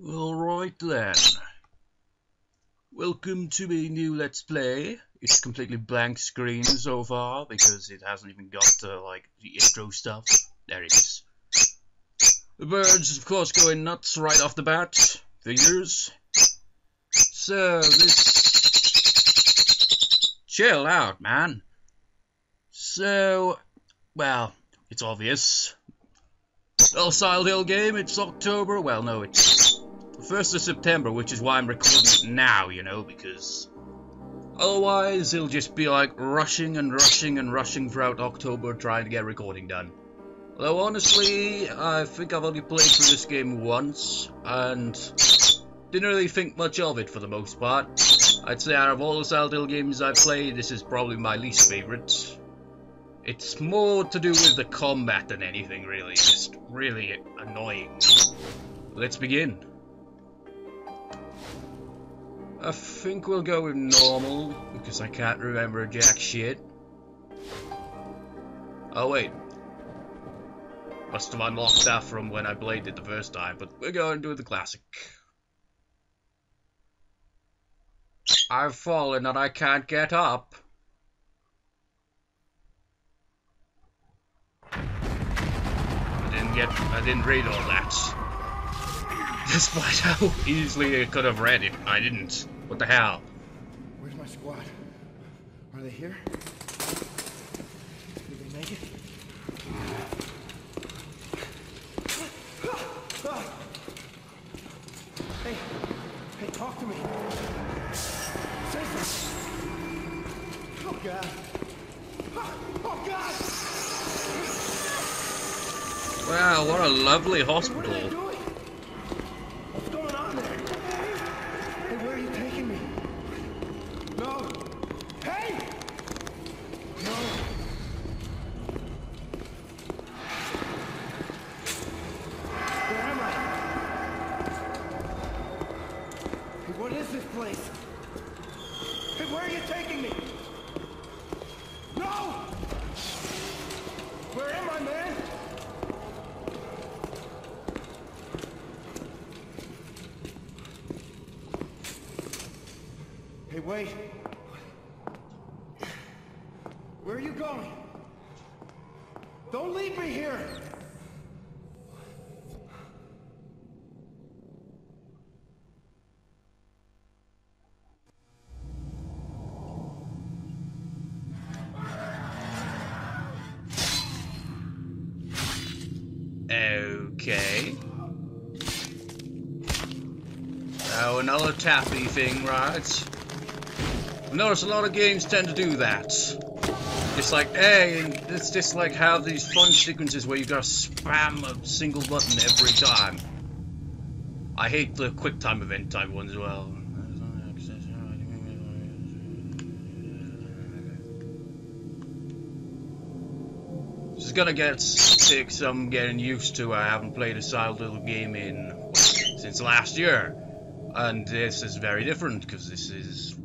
Alright then. Welcome to a new Let's Play. It's completely blank screen so far because it hasn't even got the intro stuff. There it is. The birds, of course, going nuts right off the bat. Figures. So, chill out, man. So, well, it's obvious. Well, Silent Hill game, it's October. Well, no, it's 1st of September, which is why I'm recording it now, you know, because otherwise it'll just be like rushing and rushing and rushing throughout October trying to get recording done. Although honestly, I think I've only played through this game once, and didn't really think much of it for the most part. I'd say out of all the Silent Hill games I've played, this is probably my least favourite. It's more to do with the combat than anything, really. Just really annoying. Let's begin. I think we'll go with normal, because I can't remember jack shit. Oh wait. Must have unlocked that from when I played it the first time, but we're going to do the classic. I've fallen and I can't get up. I didn't read all that. Despite how easily I could have read it, I didn't. What the hell? Where's my squad? Are they here? Did they make it? Hey, talk to me. Say something. Oh God. Oh God! Wow, what a lovely hospital. What are you doing? What's going on there? Hey, where are you taking me? No. Hey! No. Where am I? Hey, what is this place? Hey, where are you taking me? No! Where am I, man? Hey, wait. Where are you going? Don't leave me here! Okay. Now another tappy thing, right? I've noticed a lot of games tend to do that. Just like, hey, it's just like have these fun sequences where you gotta spam a single button every time. I hate the quick time event type ones as well. This is gonna get sick, so I'm getting used to. I haven't played a Silent Hill game since last year. And this is very different, because this is,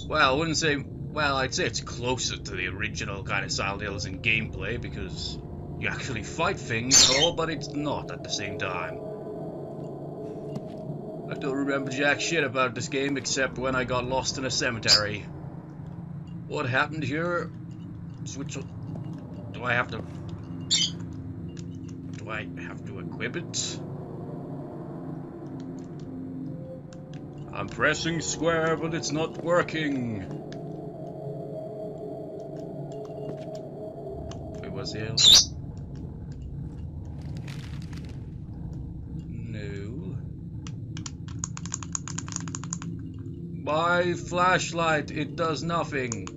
well, I wouldn't say, well, I'd say it's closer to the original kind of Silent Hills in gameplay, because you actually fight things and all, but it's not at the same time. I don't remember jack shit about this game, except when I got lost in a cemetery. What happened here? Switch. Do I have to equip it? I'm pressing square, but it's not working. Wait, what's the else? No. My flashlight, it does nothing.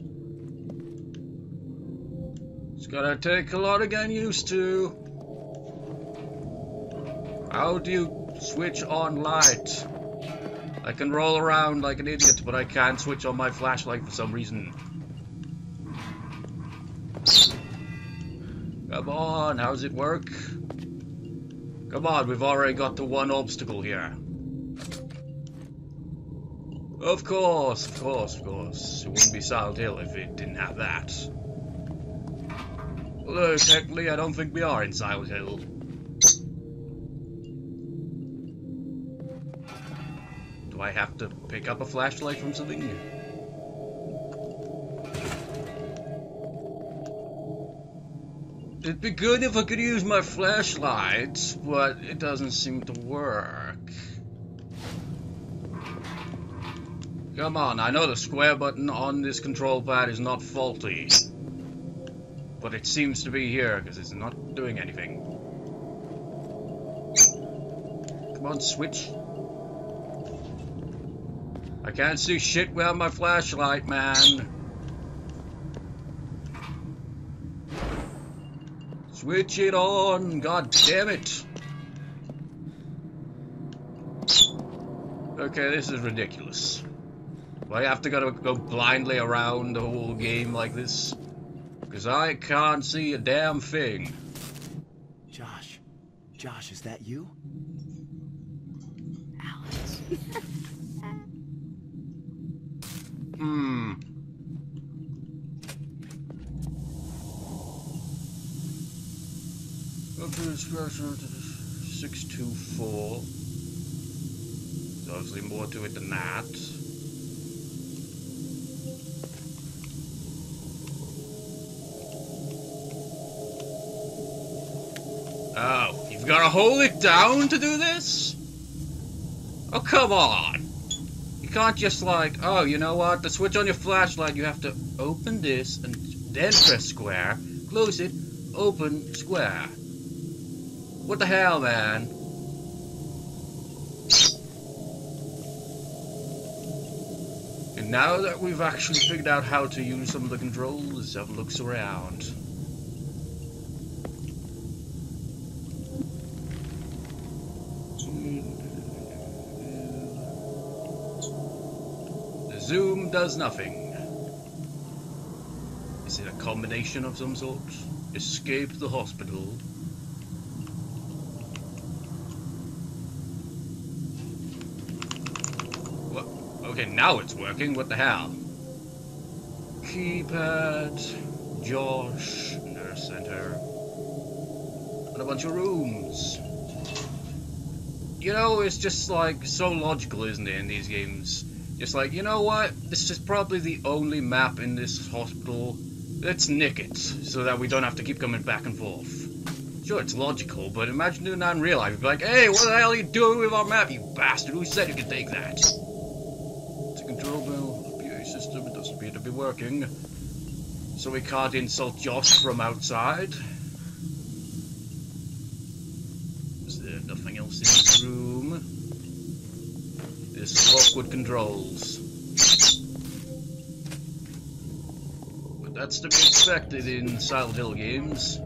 It's gonna take a lot of getting used to. How do you switch on light? I can roll around like an idiot, but I can't switch on my flashlight for some reason. Come on, how does it work? Come on, we've already got the one obstacle here. Of course, of course, of course. It wouldn't be Silent Hill if it didn't have that. Although, technically, I don't think we are in Silent Hill. Do I have to pick up a flashlight from something? It'd be good if I could use my flashlight, but it doesn't seem to work. Come on, I know the square button on this control pad is not faulty. But it seems to be here, because it's not doing anything. Come on, switch. I can't see shit without my flashlight, man. Switch it on, god damn it. Okay, this is ridiculous. Do I have to go blindly around the whole game like this? Because I can't see a damn thing. Josh. Josh, is that you? Alex. Up to instruction 624. There's obviously more to it than that. Oh, you've got to hold it down to do this? Oh, come on. You can't just like, oh, you know what? To switch on your flashlight, you have to open this and then press square, close it, open, square. What the hell, man? And now that we've actually figured out how to use some of the controls, let's have a look around. The zoom does nothing. Is it a combination of some sort? Escape the hospital. Okay, now it's working. What the hell? Keypad, Josh, Nurse Center, and a bunch of rooms. You know, it's just like so logical, isn't it, in these games? Just like, you know what? This is probably the only map in this hospital. Let's nick it so that we don't have to keep coming back and forth. Sure, it's logical, but imagine doing that in real life. You'd be like, hey, what the hell are you doing with our map, you bastard? Who said you could take that? Control panel, PA system, it doesn't appear to be working. So we can't insult Josh from outside. Is there nothing else in this room? This is awkward controls. But that's to be expected in Silent Hill games.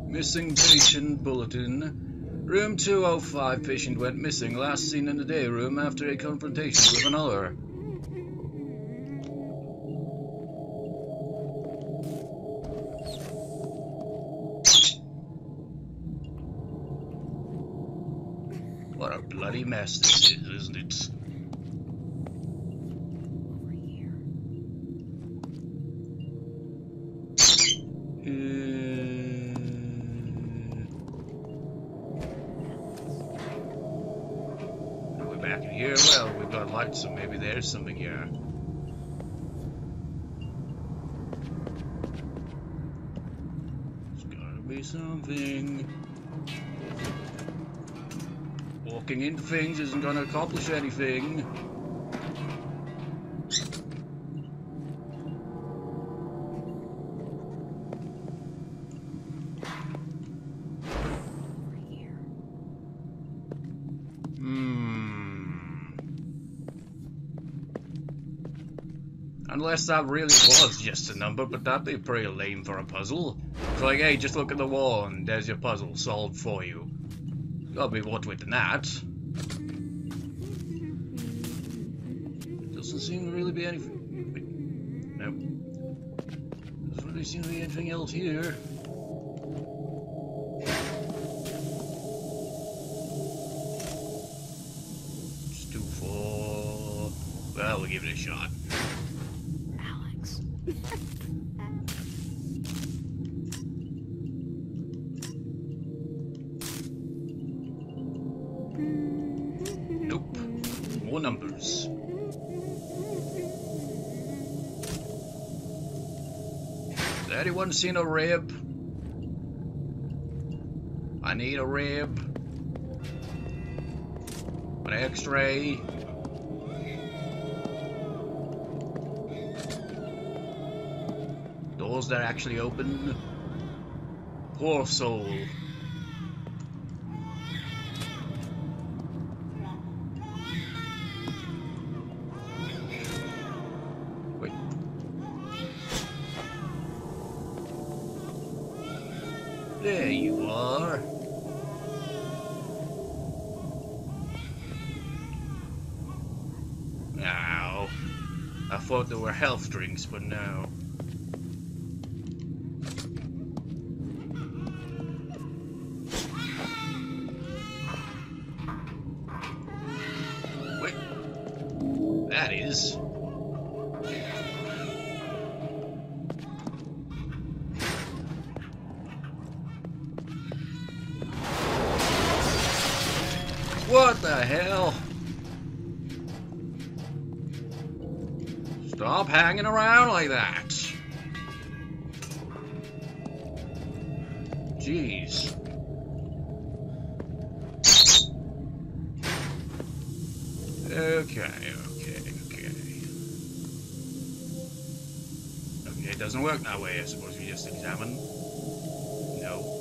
Missing patient bulletin. Room 205, patient went missing, last seen in the day room after a confrontation with another. What a bloody mess this is, isn't it? Back in here, well, we've got lights, so maybe there's something here. There's gotta be something. Walking into things isn't gonna accomplish anything. Unless that really was just a number, but that'd be pretty lame for a puzzle. It's like, hey, just look at the wall and there's your puzzle solved for you. Gotta be more to it than that. Doesn't seem to really be anything. Nope. Doesn't really seem to be anything else here. Just 2-4. Well, we'll give it a shot. More numbers. Has anyone seen a rib? I need a rib. An X-ray. Doors that actually open. Poor soul. Wait. There you are. Ow. I thought there were health drinks, but no. That is. What the hell? Stop hanging around like that. Jeez. Okay. Okay, it doesn't work that way. I suppose we just examine. No.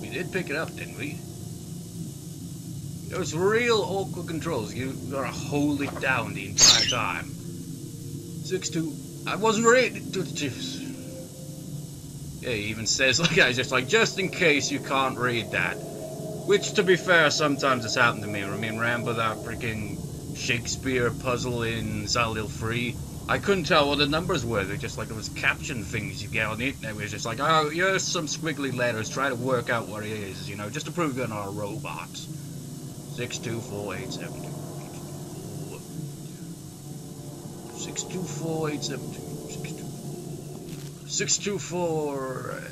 We did pick it up, didn't we? Those real awkward controls. You gotta hold it down the entire time. 6-2. I wasn't ready to just. Yeah, he even says, like, I just in case you can't read that. Which, to be fair, sometimes it's happened to me. I mean, remember that freaking Shakespeare puzzle in Silent Hill 3? I couldn't tell what the numbers were. They're just like those caption things you get on it, and it was just like, oh, here's some squiggly letters. Try to work out what it is, you know, just to prove you're not a robot. 62487. 62487. 624.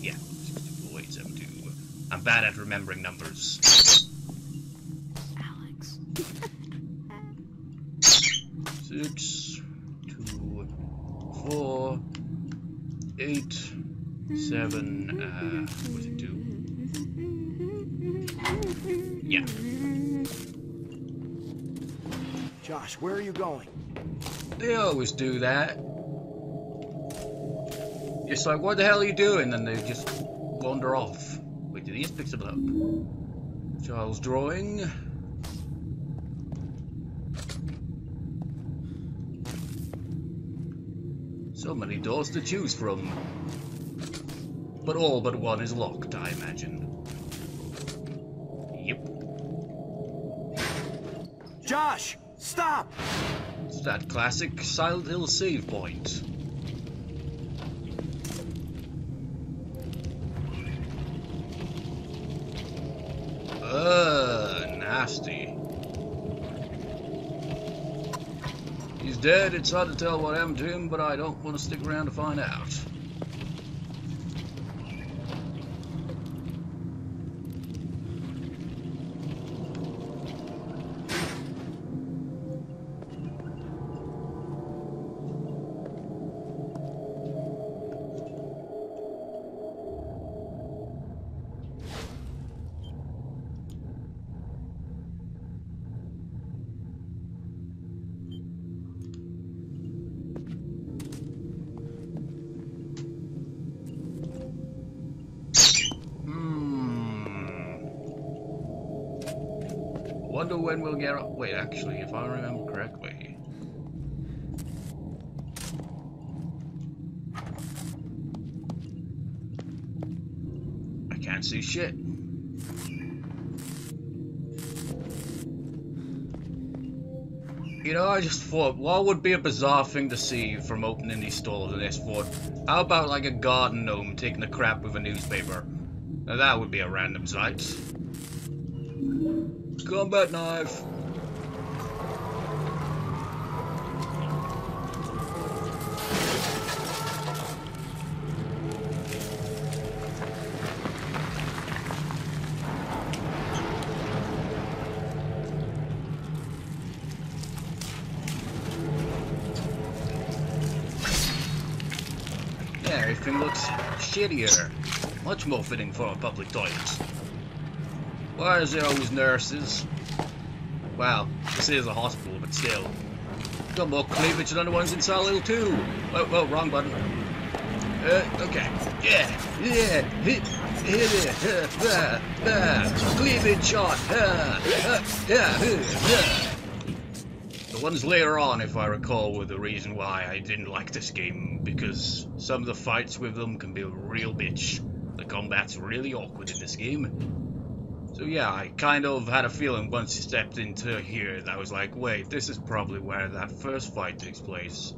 Yeah. 62482. I'm bad at remembering numbers. Alex. 6, 2, 4, 8, 7, what is it, 2? Yeah. Josh, where are you going? They always do that. It's like, what the hell are you doing? And they just wander off. Wait, did he just pick something up? Child's drawing. So many doors to choose from. But all but one is locked, I imagine. Yep. Josh, stop! It's that classic Silent Hill save point. Nasty. He's dead. It's hard to tell what happened to him, but I don't want to stick around to find out. Wonder when we'll get up. Wait, actually, if I remember correctly. I can't see shit. You know, I just thought, what would be a bizarre thing to see from opening these stores in this fort? How about like a garden gnome taking a crap with a newspaper? Now that would be a random sight. Combat knife. everything looks shittier. Much more fitting for a public toilet. Why is there always nurses? Well, this is a hospital, but still. Got more cleavage than the ones in Silent Hill 2. Oh, wrong button. Okay. Yeah. Hit it. Cleavage shot. The ones later on, if I recall, were the reason why I didn't like this game, because some of the fights with them can be a real bitch. The combat's really awkward in this game. So yeah, I kind of had a feeling once you stepped into here that I was like, wait, this is probably where that first fight takes place.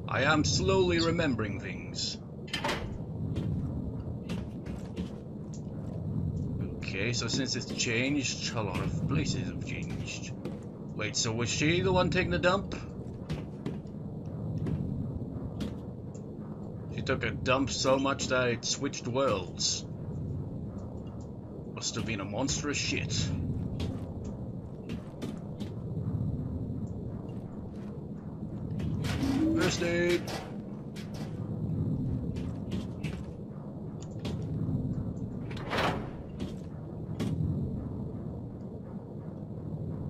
I am slowly remembering things. Okay, so since it's changed, a lot of places have changed. Wait, so was she the one taking the dump? She took a dump so much that it switched worlds. Must have been a monstrous shit. First aid.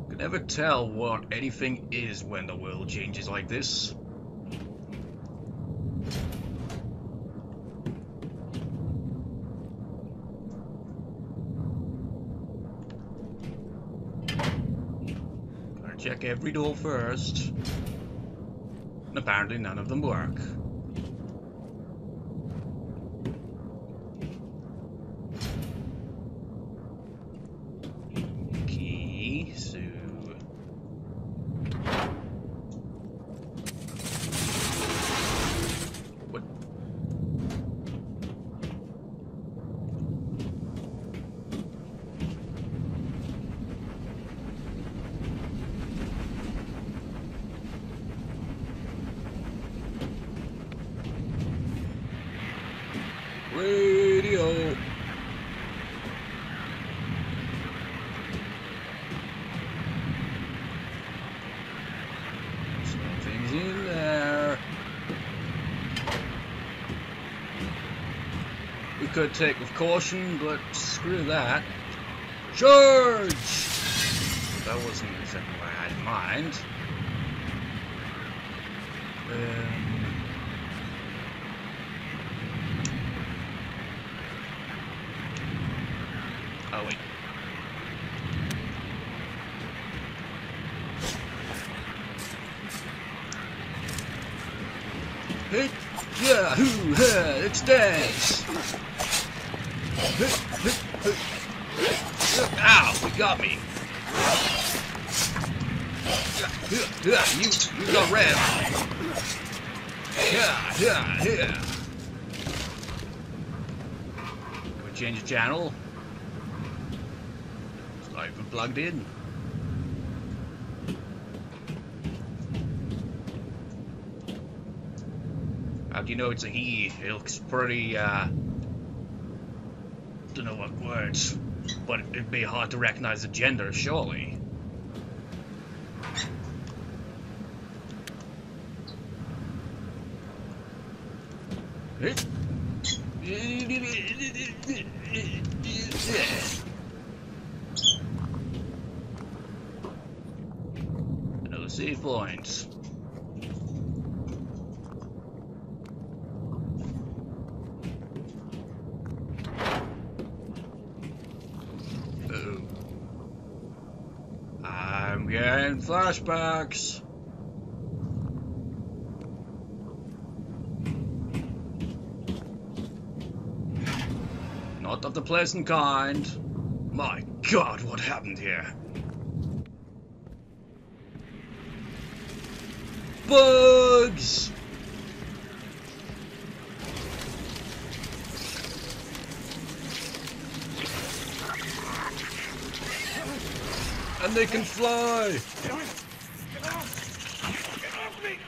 Can never tell what anything is when the world changes like this. Check every door first. And apparently none of them work. Okay, so... What? Radio. Something's in there. We could take with caution, but screw that. Charge! That wasn't exactly what I had in mind. Oh wait. Hey, yeah, hoo, ha, let's dance. Ow, you got me. You got red. Yeah. Can we change the channel? It's not even plugged in. How do you know it's a he? It looks pretty, don't know what words, but it'd be hard to recognize the gender, surely. Another save point. I'm getting flashbacks. Not of the pleasant kind. My God, what happened here? Bugs! And they can fly! Get off me!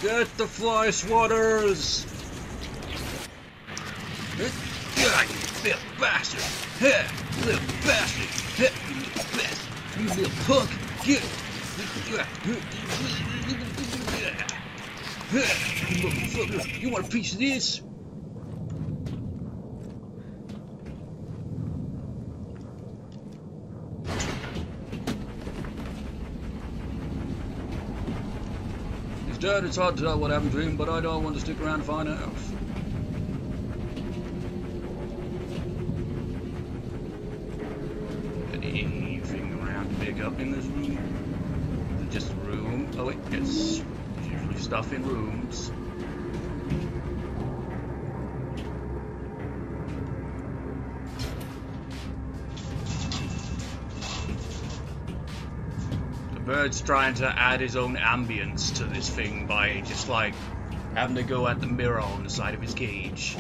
Get the fly swatters! You little bastard! Little bastard! You little bastard! You little punk! Get You want a piece of this? He's dead. It's hard to tell what happened to him, but I don't want to stick around to find out. Anything around big up in this room? Is it just a room? Oh wait, yes. There's usually stuff in rooms. The bird's trying to add his own ambience to this thing by just like having to go at the mirror on the side of his cage.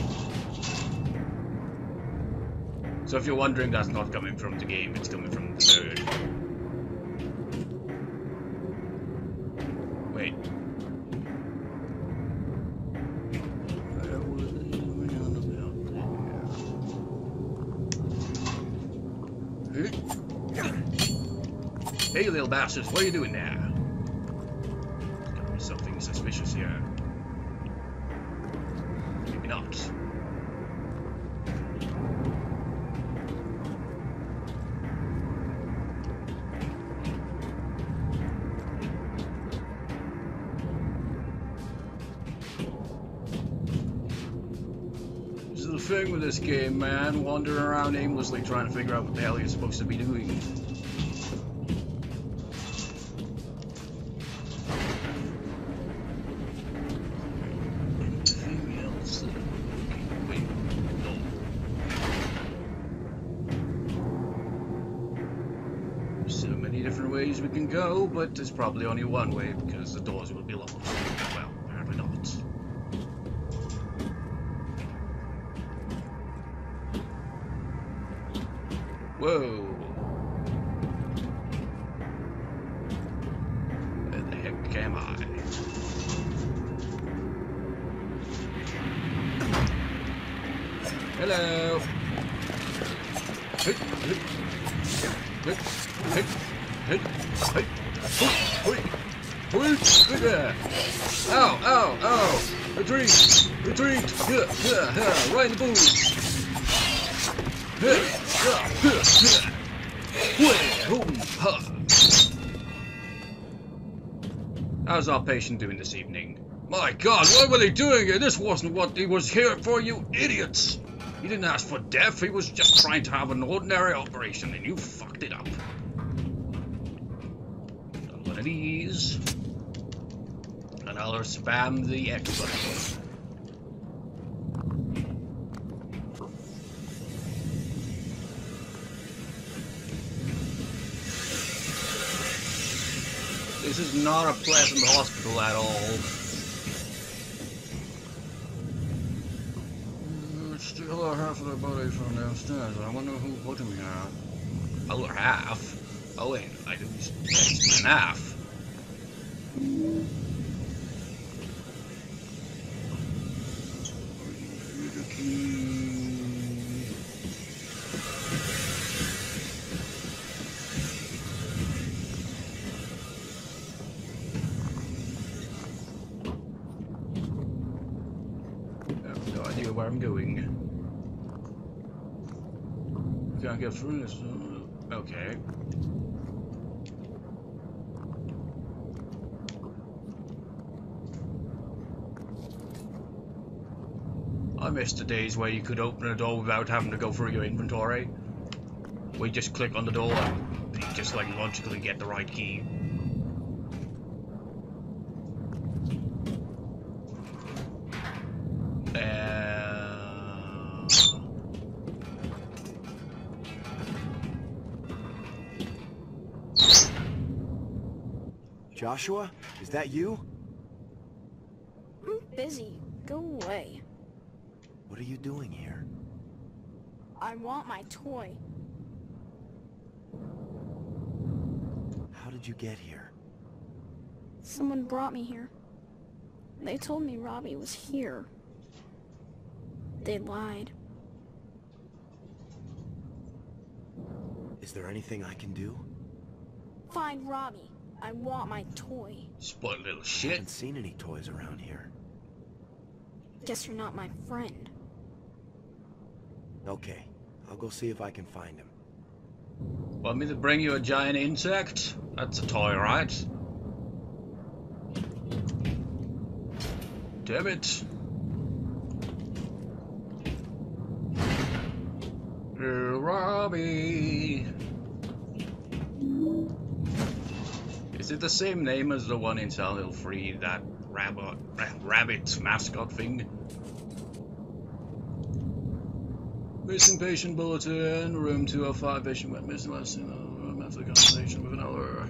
So if you're wondering, that's not coming from the game, it's coming from the bird. Wait. Hey, little bastards, what are you doing now? There's gotta be something suspicious here. Maybe not. This is the thing with this game, man. Wandering around aimlessly trying to figure out what the hell you're supposed to be doing. We can go, but there's probably only one way because the doors will be locked. Well, apparently not. Whoa! Where the heck am I? Hello! Ow, ow, ow! Retreat! Retreat! Right in the boots! How's our patient doing this evening? My God, what were they doing here? This wasn't what he was here for, you idiots! He didn't ask for death, he was just trying to have an ordinary operation, and you fucked it up. One of these, and I'll spam the X button. This is not a pleasant hospital at all. Still half of the body from downstairs. I wonder who put him here. Other half? Oh wait, I do an half. I have no idea where I'm going. Can't get through this. Okay. I miss the days where you could open a door without having to go through your inventory. We just click on the door and you just like logically get the right key. Joshua, is that you? I'm busy. Go away. What are you doing here? I want my toy. How did you get here? Someone brought me here. They told me Robbie was here. They lied. Is there anything I can do? Find Robbie. I want my toy. Spoiled little I shit. haven't seen any toys around here. Guess you're not my friend. Okay, I'll go see if I can find him. Want me to bring you a giant insect? That's a toy, right? Damn it. Robbie. Is it the same name as the one in Silent Hill 3, that rabbit mascot thing? Missing patient bulletin, room 205, patient went missing last seen after conversation with another.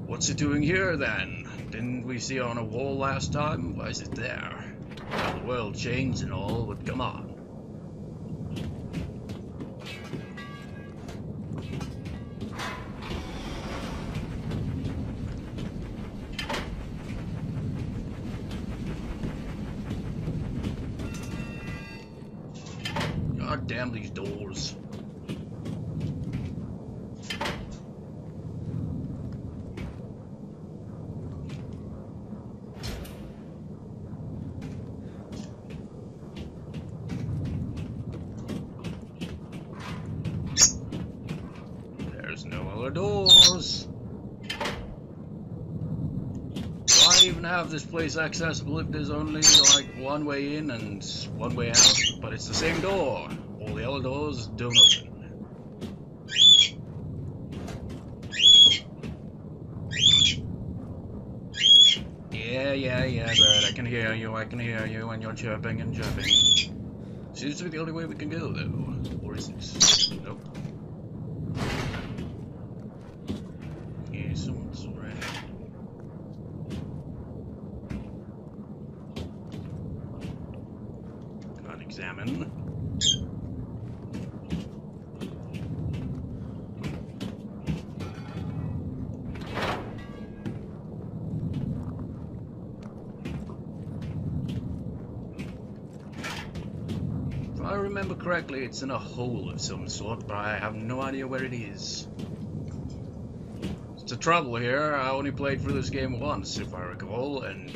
What's it doing here then? Didn't we see it on a wall last time? Why is it there? Well, the world changed and all, but come on. God damn these doors. There's no other doors. Why even have this place accessible if there's only like one way in and one way out? But it's the same door. All the other doors don't open. Yeah, bird, I can hear you, and you're chirping and chirping. Seems to be the only way we can go, though. Or is it? Nope. Yeah, someone's around. Can't examine. If I remember correctly, it's in a hole of some sort, but I have no idea where it is. It's the trouble here, I only played through this game once, if I recall, and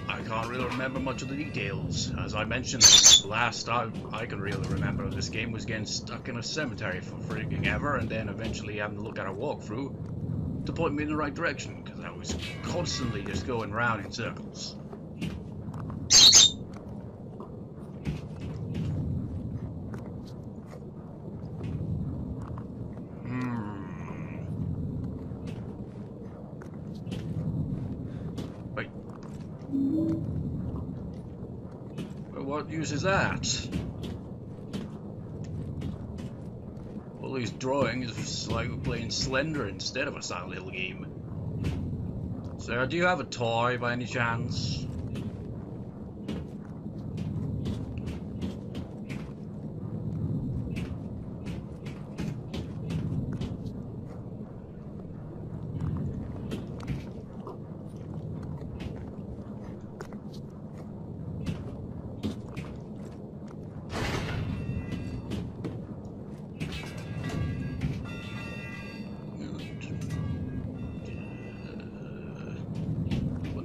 I can't really remember much of the details. As I mentioned, the last time I can really remember of this game was getting stuck in a cemetery for freaking ever, and then eventually having to look at a walkthrough to point me in the right direction, because I was constantly just going round in circles. Wait. Well, what use is that? All these drawings is like we're playing Slender instead of a Silent Hill game. Sarah, do you have a toy by any chance?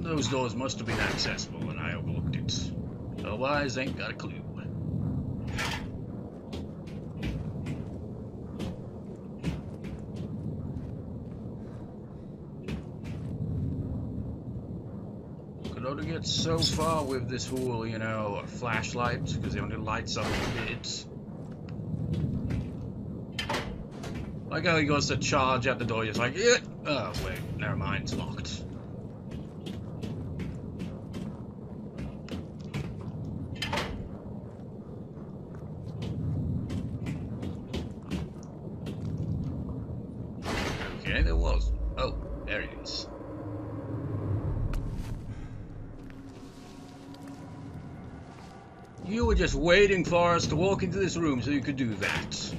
Those doors must have been accessible and I overlooked it. Otherwise, ain't got a clue. Could only get so far with this whole, you know, flashlight, because it only lights up a bit. Like how he goes to charge at the door, just like, yeah. Oh, wait, never mind, it's locked. Okay, there was. Oh, there it is. You were just waiting for us to walk into this room so you could do that.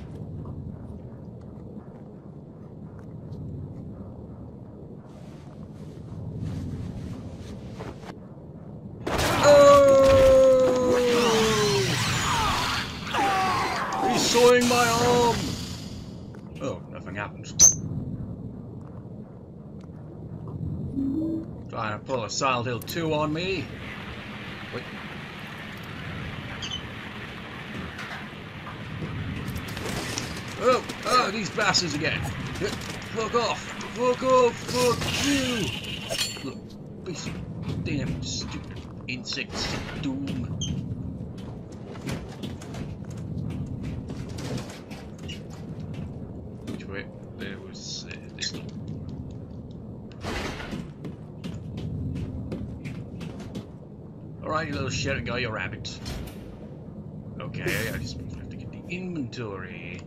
Oh! He's sawing my arm! Oh, nothing happened. Trying to pull a Silent Hill 2 on me. Wait. Oh, these bastards again. Fuck off. Fuck off. Fuck you. Look, piece of damn stupid insects of doom. Which way? There was this one. Alright, you little shit, got your rabbit. Okay, I just have to get the inventory.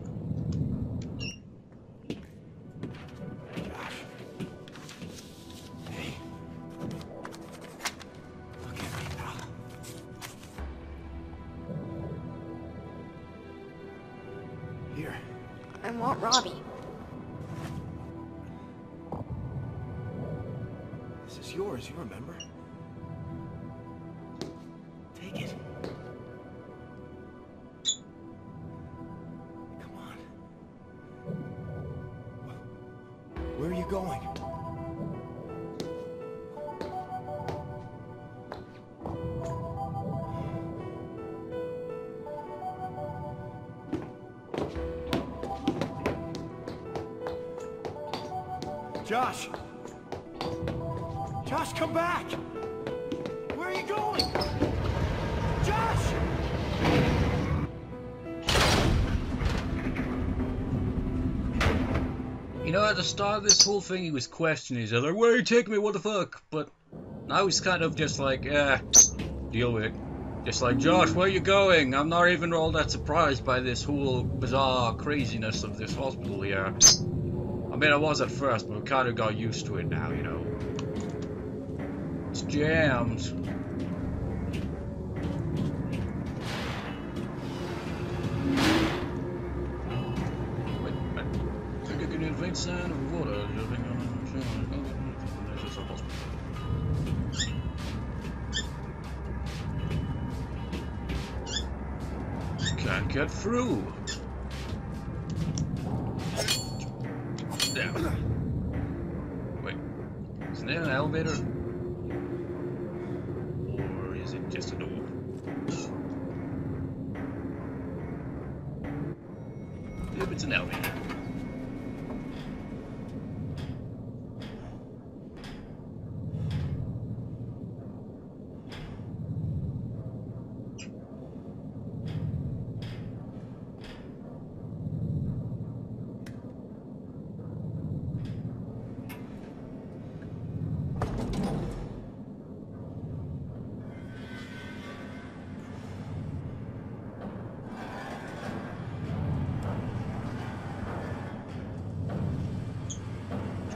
Josh. Hey. Look at me, pal. Here. I want Robbie. This is yours, you remember? Take it. Come on. Where are you going? Josh! Josh, come back! Where are you going? Josh! You know, at the start of this whole thing, he was questioning each other. Where are you taking me? What the fuck? But now he's kind of just like, yeah, deal with it. Just like, Josh, where are you going? I'm not even all that surprised by this whole bizarre craziness of this hospital here. I mean, I was at first, but we kind of got used to it now, you know. It's jams. Wait. I think I can hear the faint sound of water dripping on the This is a hospital. Can't get through. Down. Wait, isn't there an elevator? Or is it just a door? Yep, it's an elevator.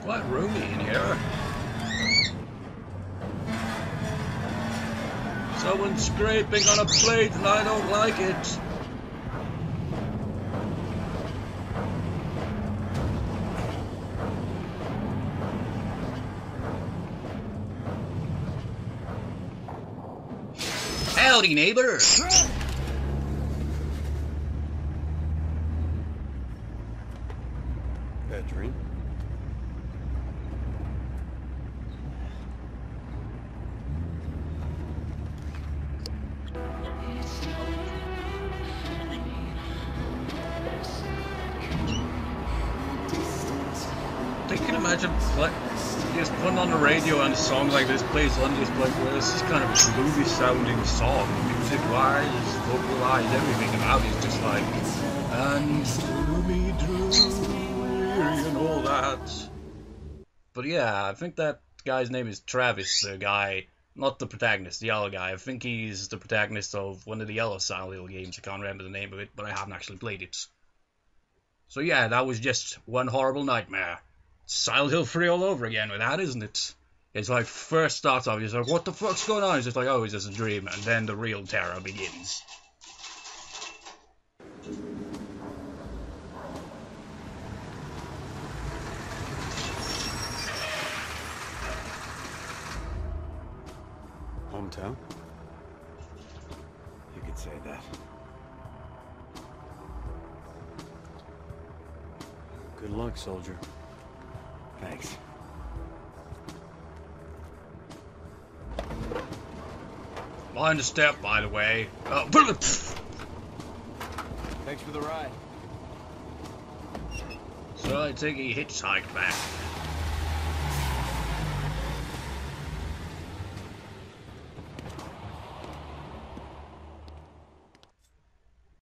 Quite roomy in here. Someone's scraping on a plate and I don't like it. Howdy, neighbor. Bad dream? I can imagine just putting on the radio and a song like this plays on, just like, well, this is kind of a gloomy sounding song, music wise, vocal wise, everything about it is just like, and gloomy, dreary, and all that. But yeah, I think that guy's name is Travis, the guy, not the protagonist, the yellow guy. I think he's the protagonist of one of the yellow Silent Hill games. I can't remember the name of it, but I haven't actually played it. So yeah, that was just one horrible nightmare. Silent Hill 3 all over again with that, isn't it? It's like, first starts off, he's like, what the fuck's going on? It's just like, oh, it's just a dream, and then the real terror begins. Hometown? You could say that. Good luck, soldier. Thanks. Behind the step, by the way. Thanks for the ride. So I take he hitchhiked back.